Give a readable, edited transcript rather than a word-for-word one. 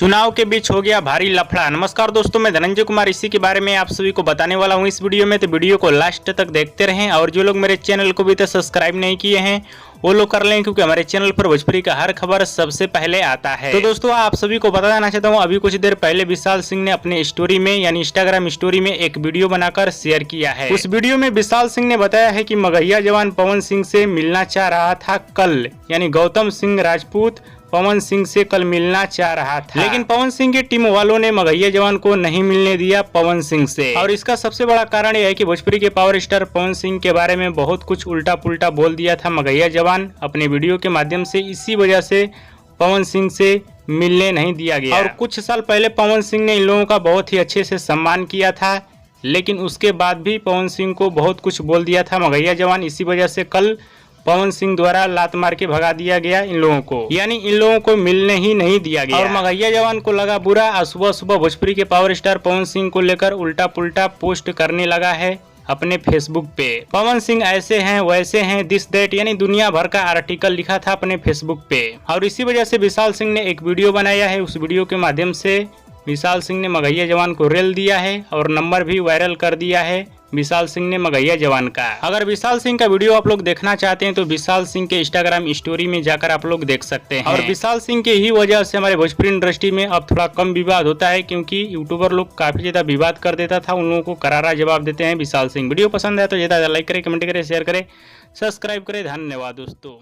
चुनाव के बीच हो गया भारी लफड़ा। नमस्कार दोस्तों, मैं धनंजय कुमार इसी के बारे में आप सभी को बताने वाला हूं इस वीडियो में। तो वीडियो को लास्ट तक देखते रहें और जो लोग मेरे चैनल को भी तो सब्सक्राइब नहीं किए हैं वो लोग कर लें, क्योंकि हमारे चैनल पर भोजपुरी का हर खबर सबसे पहले आता है। तो दोस्तों आप सभी को बता देना चाहता हूँ, अभी कुछ देर पहले विशाल सिंह ने अपने स्टोरी में यानी इंस्टाग्राम स्टोरी में एक वीडियो बनाकर शेयर किया है। उस वीडियो में विशाल सिंह ने बताया है कि मगहिया जवान पवन सिंह से मिलना चाह रहा था कल, यानी गौतम सिंह राजपूत पवन सिंह से कल मिलना चाह रहा था, लेकिन पवन सिंह की टीम वालों ने मगहिया जवान को नहीं मिलने दिया पवन सिंह से। और इसका सबसे बड़ा कारण यह है कि भोजपुरी के पावर स्टार पवन सिंह के बारे में बहुत कुछ उल्टा पुल्टा बोल दिया था मगहिया जवान अपने वीडियो के माध्यम से। इसी वजह से पवन सिंह से मिलने नहीं दिया गया। और कुछ साल पहले पवन सिंह ने इन लोगों का बहुत ही अच्छे से सम्मान किया था, लेकिन उसके बाद भी पवन सिंह को बहुत कुछ बोल दिया था मगहिया जवान। इसी वजह से कल पवन सिंह द्वारा लात मार के भगा दिया गया इन लोगों को, यानी इन लोगों को मिलने ही नहीं दिया गया। और मगहिया जवान को लगा बुरा, और सुबह सुबह भोजपुरी के पावर स्टार पवन सिंह को लेकर उल्टा पुल्टा पोस्ट करने लगा है अपने फेसबुक पे। पवन सिंह ऐसे हैं वैसे हैं दिस दैट, यानी दुनिया भर का आर्टिकल लिखा था अपने फेसबुक पे। और इसी वजह से विशाल सिंह ने एक वीडियो बनाया है। उस वीडियो के माध्यम से विशाल सिंह ने मगहिया जवान को रेल दिया है और नंबर भी वायरल कर दिया है विशाल सिंह ने मगहिया जवान का। अगर विशाल सिंह का वीडियो आप लोग देखना चाहते हैं तो विशाल सिंह के इंस्टाग्राम स्टोरी में जाकर आप लोग देख सकते हैं। और विशाल सिंह के ही वजह से हमारे भोजपुरी इंडस्ट्री में अब थोड़ा कम विवाद होता है, क्योंकि यूट्यूबर लोग काफी ज्यादा विवाद कर देता था, उन लोगों को करारा जवाब देते हैं विशाल सिंह। वीडियो पसंद है तो ज्यादा लाइक करें, कमेंट करें, शेयर करें, सब्सक्राइब करें। धन्यवाद दोस्तों।